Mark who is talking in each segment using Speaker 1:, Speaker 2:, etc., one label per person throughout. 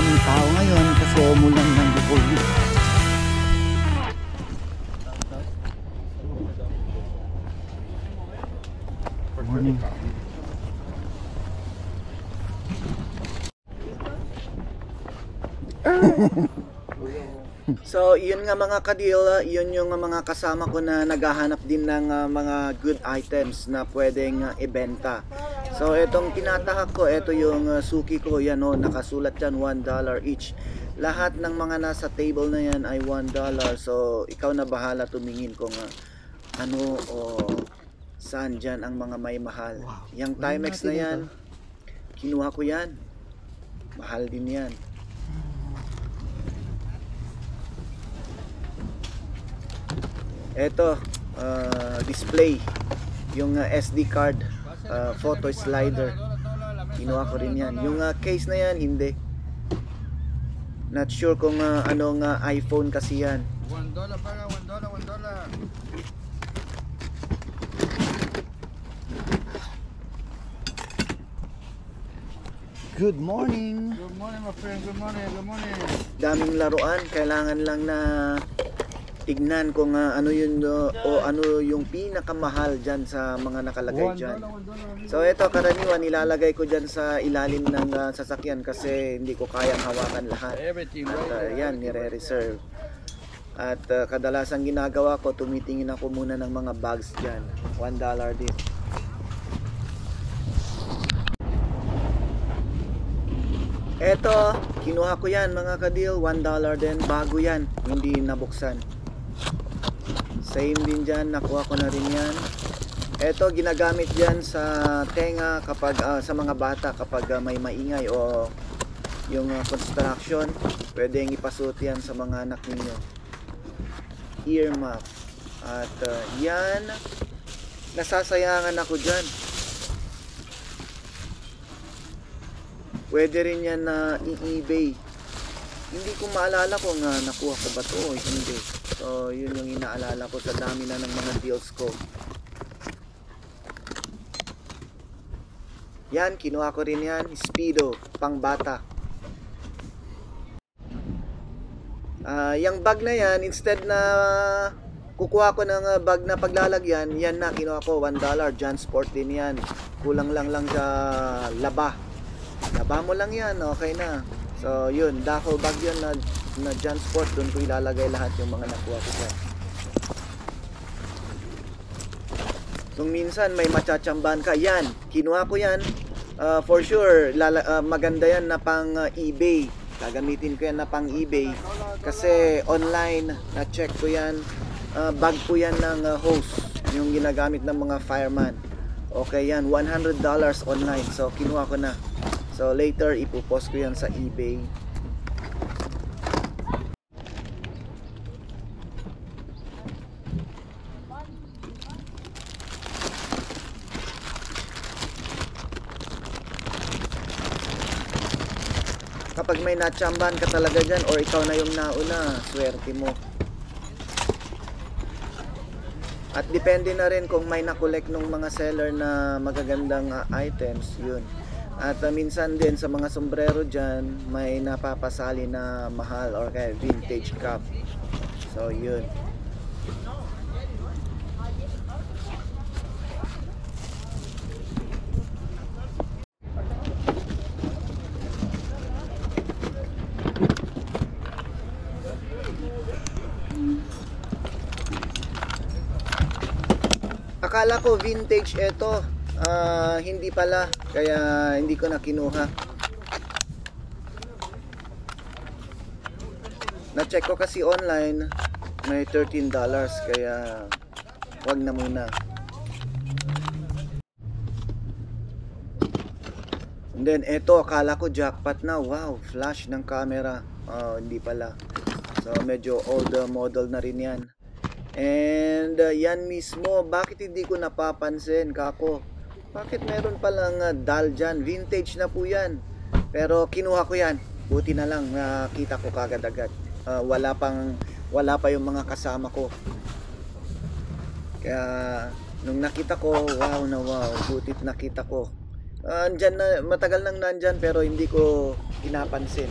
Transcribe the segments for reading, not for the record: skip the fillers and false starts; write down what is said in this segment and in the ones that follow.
Speaker 1: maraming tao ngayon kasi umulan ng Bohol. Morning.
Speaker 2: So, yun nga mga kadil, yun yung mga kasama ko na naghahanap din ng mga good items na pwedeng ibenta. So, itong tinatahak ko, ito yung suki ko, yan o, nakasulat yan $1 each. Lahat ng mga nasa table na yan ay $1. So, ikaw na bahala tumingin kung ano o saan dyan ang mga may mahal.
Speaker 1: Wow.
Speaker 2: Yung Timex na yan, kinuha ko yan. Mahal din yan. Ito, display, yung SD card, photo slider, kinuha ko rin yan. Yung case na yan, hindi. Not sure kung anong iPhone kasi yan.
Speaker 3: $1 para $1.
Speaker 2: Good morning.
Speaker 3: Good morning, my friend. Good morning. Good morning.
Speaker 2: Daming laruan, kailangan lang na tignan kung ano yun o ano yung pinakamahal dyan sa mga nakalagay dyan. So ito karaniwan nilalagay ko dyan sa ilalim ng sasakyan kasi hindi ko kayang hawakan lahat. At yan, nire-reserve. At kadalasan ginagawa ko, tumitingin ako muna ng mga bags dyan. $1 din. Eto, kinuha ko yan mga kadil, $1 din, bago yan, hindi nabuksan. Same din dyan, nakuha ko na rin yan. Eto, ginagamit dyan sa tenga kapag sa mga bata kapag may maingay o yung construction, pwedeng ipasuot yan sa mga anak ninyo. Ear muff. At yan, nasasayangan ako dyan. Pwede rin yan na i-eBay. Hindi ko maalala kung nakuha ko ba ito o hindi. So yun yung inaalala ko sa dami na ng mga deals ko. Yan, kinuha ko rin yan. Speedo, pang bata. Yung bag na yan, instead na kukuha ko ng bag na paglalagyan, yan na, kinuha ko $1. Jansport din yan. Kulang lang sa laba. Laba mo lang yan, okay na. So yun, duffel bag yun na Jansport. Doon ko ilalagay lahat yung mga nakuha ko dyan. Kung minsan may matsatsambahan ka, yan, kinuha ko yan. For sure, maganda yan na pang eBay. Gagamitin ko yan na pang eBay. Kasi online, na-check ko yan. Bag ko yan ng hose. Yung ginagamit ng mga fireman. Okay yan, $100 online. So kinuha ko na. So later, ipopost ko yan sa eBay. Kapag may natsambahan ka talaga dyan or ikaw na yung nauna, swerte mo. At depende na rin kung may nakolek ng mga seller na magagandang items, yun. At minsan din sa mga sombrero dyan, may napapasali na mahal or kaya vintage cap. So yun. Akala ko vintage ito. Hindi pala, kaya hindi ko na kinuha. Na-check ko kasi online, may $13, kaya wag na muna. And then ito, akala ko jackpot na. Wow, flash ng camera. Hindi pala. So medyo old model na rin yan. And yan mismo, bakit hindi ko napapansin kako? Bakit meron palang dial dyan? Vintage na po yan. Pero kinuha ko yan. Buti na lang nakita ko kagad-agad. Wala pa yung mga kasama ko. Kaya nung nakita ko, wow na wow. Butit nakita ko. matagal nang nandyan pero hindi ko pinapansin.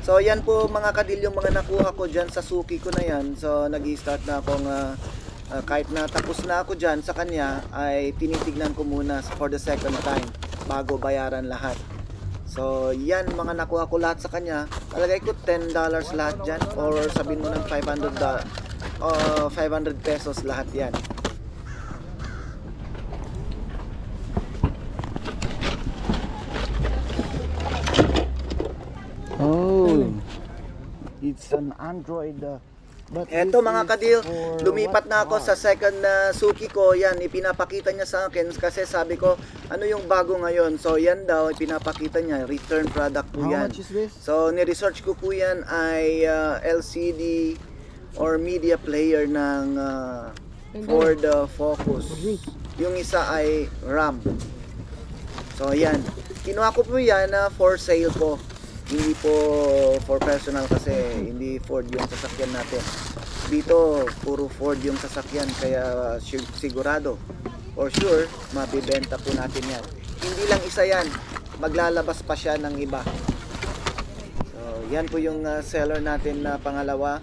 Speaker 2: So yan po mga kadil yung mga nakuha ko dyan sa suki ko na yan. So nag-i-start na akong kahit na tapos na ako dyan sa kanya ay tinitignan ko muna for the second time bago bayaran lahat. So yan mga nakuha ko lahat sa kanya. Talagay ko $10 lahat dyan or sabihin mo ng 500 pesos lahat yan.
Speaker 1: Oh, it's an Android. But
Speaker 2: Eto
Speaker 1: this
Speaker 2: mga
Speaker 1: is
Speaker 2: kadil,
Speaker 1: for
Speaker 2: lumipat
Speaker 1: what
Speaker 2: na ako sa
Speaker 1: part?
Speaker 2: second na suki ko. Yan, ipinapakita niya sa akin kasi sabi ko, ano yung bago ngayon? So yan daw, ipinapakita niya, return product po
Speaker 1: How
Speaker 2: yan.
Speaker 1: much is this?
Speaker 2: So ni-research ko po yan ay LCD or media player ng Ford Focus. Yung isa ay RAM. So yan, kinuha ko po yan for sale po. Hindi po for personal kasi hindi Ford yung sasakyan natin. Dito, puro Ford yung sasakyan kaya sigurado for sure, mabibenta po natin yan. Hindi lang isa yan, maglalabas pa siya ng iba. So, yan po yung seller natin na pangalawa.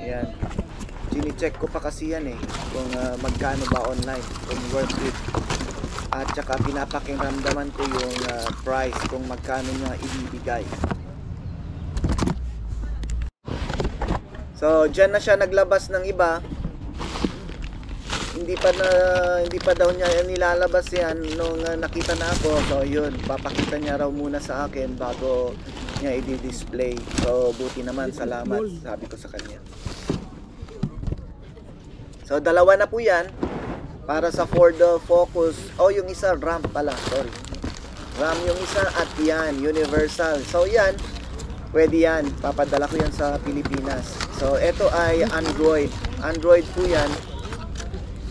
Speaker 2: Yan. Chine-check ko pa kasi yan kung magkano ba online, kung worth it. At saka pinapakiramdaman ko yung price kung magkano niya ibibigay. So, dyan na siya naglabas ng iba. Hindi pa daw niya nilalabas yan nung nakita na ako. So, yun, papakita niya raw muna sa akin bago niya i-display. So, buti naman, salamat, sabi ko sa kanya. So, dalawa na po yan. Para sa Ford Focus. Oh, yung isa RAM pala, sorry. RAM yung isa at yan, Universal. So yan, pwede yan. Papadala ko yan sa Pilipinas. So ito ay Android. Android po yan.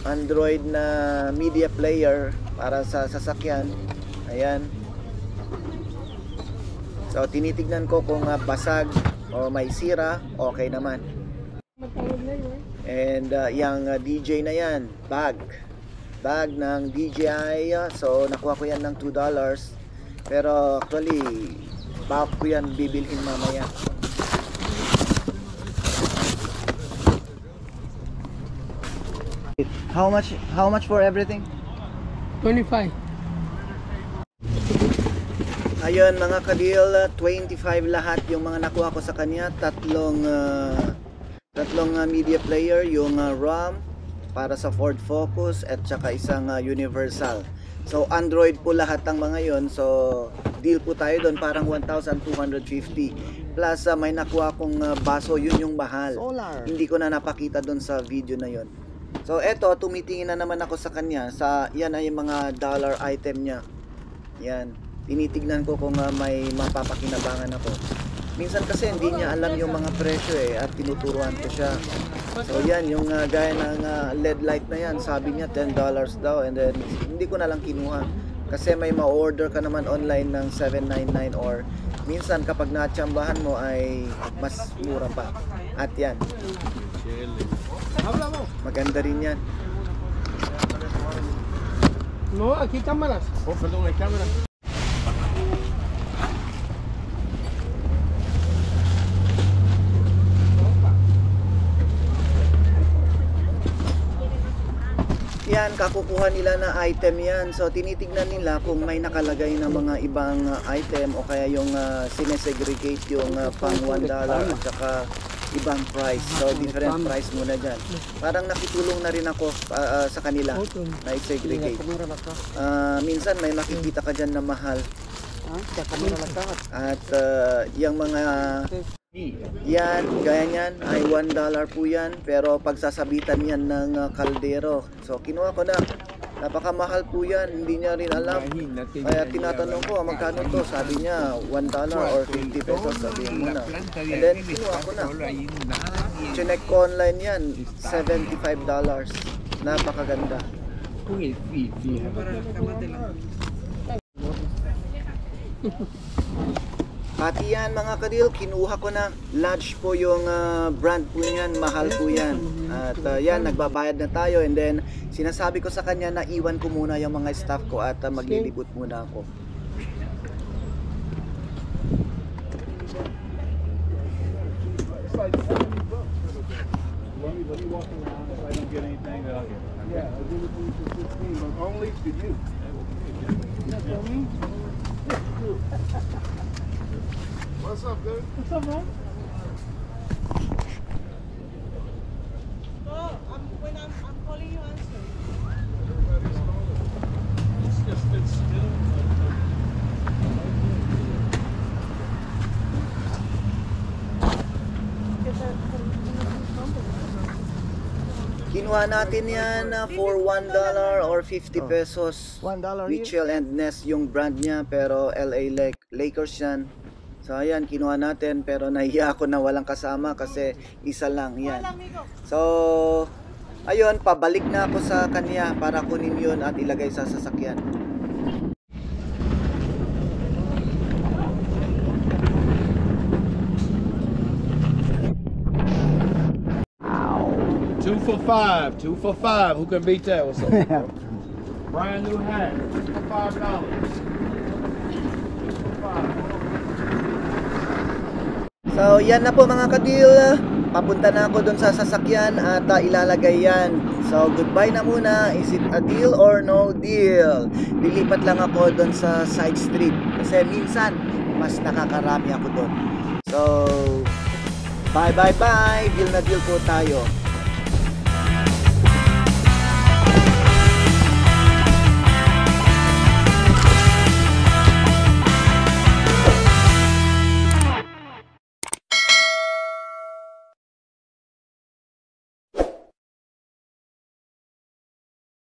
Speaker 2: Android na media player para sa sasakyan. Ayan. So tinitignan ko kung basag o may sira, okay naman. And yung DJ na yan, bag ng DJI. So nakuha ko yan ng $2 pero actually bag ko yan bibilhin mamaya.
Speaker 1: How much for everything?
Speaker 4: 25.
Speaker 2: Ayun mga kadil, 25 lahat yung mga nakuha ko sa kanya. Tatlong media player, yung RAM para sa Ford Focus at saka isang Universal. So Android po lahat ng mga yon. So deal po tayo doon, parang 1,250 plus may nakuha kong baso, yun yung mahal.
Speaker 1: Solar.
Speaker 2: Hindi ko na napakita doon sa video na yon. So eto, tumitingin na naman ako sa kanya sa yan ay yung mga dollar item niya. Yan, tinitignan ko kung may mapapakinabangan ako. Minsan kasi hindi niya alam yung mga presyo at tinuturuan ko siya. So yan, yung gaya ng LED light na yan, sabi niya $10 daw, and then hindi ko na lang kinuha. Kasi may ma-order ka naman online ng $799 or minsan kapag natsambahan mo ay mas mura pa. At yan, maganda rin yan.
Speaker 4: No, aquí cámaras. Oh, perdón, hay cámaras.
Speaker 2: Yan, kakukuha nila na item yan. So tinitignan nila kung may nakalagay na mga ibang item o kaya yung sinesegregate yung pang $1 at saka ibang price. So different price muna dyan. Parang nakitulong na rin ako sa kanila na i-segregate. Minsan may makikita ka dyan na mahal. At yung mga yan, gaya niyan ay $1 po yan, pero pagsasabitan yan ng kaldero. So kinuha ko na, napakamahal po yan, hindi niya rin alam. Kaya tinatanong ko, magkano to? Sabi niya $1 or 50 pesos, sabihin mo na. And then kinuha ko na, chinek ko online yan, $75. Napakaganda. Pati yan mga kadil, kinuha ko na. Large po yung brand po yan, mahal po yan. At yan, nagbabayad na tayo. And then, sinasabi ko sa kanya na iwan ko muna yung mga staff ko at maglilibot muna ako.
Speaker 3: Let me walk around if I don't get anything that I'll get. Yeah, I'll give it to you for 16, but only to you. What's up, dude?
Speaker 4: What's up, man?
Speaker 5: When I'm calling you, answer.
Speaker 3: It's still.
Speaker 2: Kinuha natin yan for $1 or 50 pesos.
Speaker 1: $1 here.
Speaker 2: Mitchell and Ness yung brand niya, pero LA Lakers yan. So ayan, kinuha natin, pero nahiya ako na walang kasama kasi isa lang yan. So ayun, pabalik na ako sa kanya para kunin yun at ilagay sa sasakyan.
Speaker 3: Two for five. Who can beat that? What's up? Brand new hat. $2 for $5.
Speaker 2: So yan na po mga kadil, papunta na ako dun sa sasakyan at ilalagay yan. So goodbye na muna. Is it a deal or no deal? Lilipat lang ako dun sa side street kasi minsan mas nakakarami ako dun. So bye bye bye, deal na deal po tayo.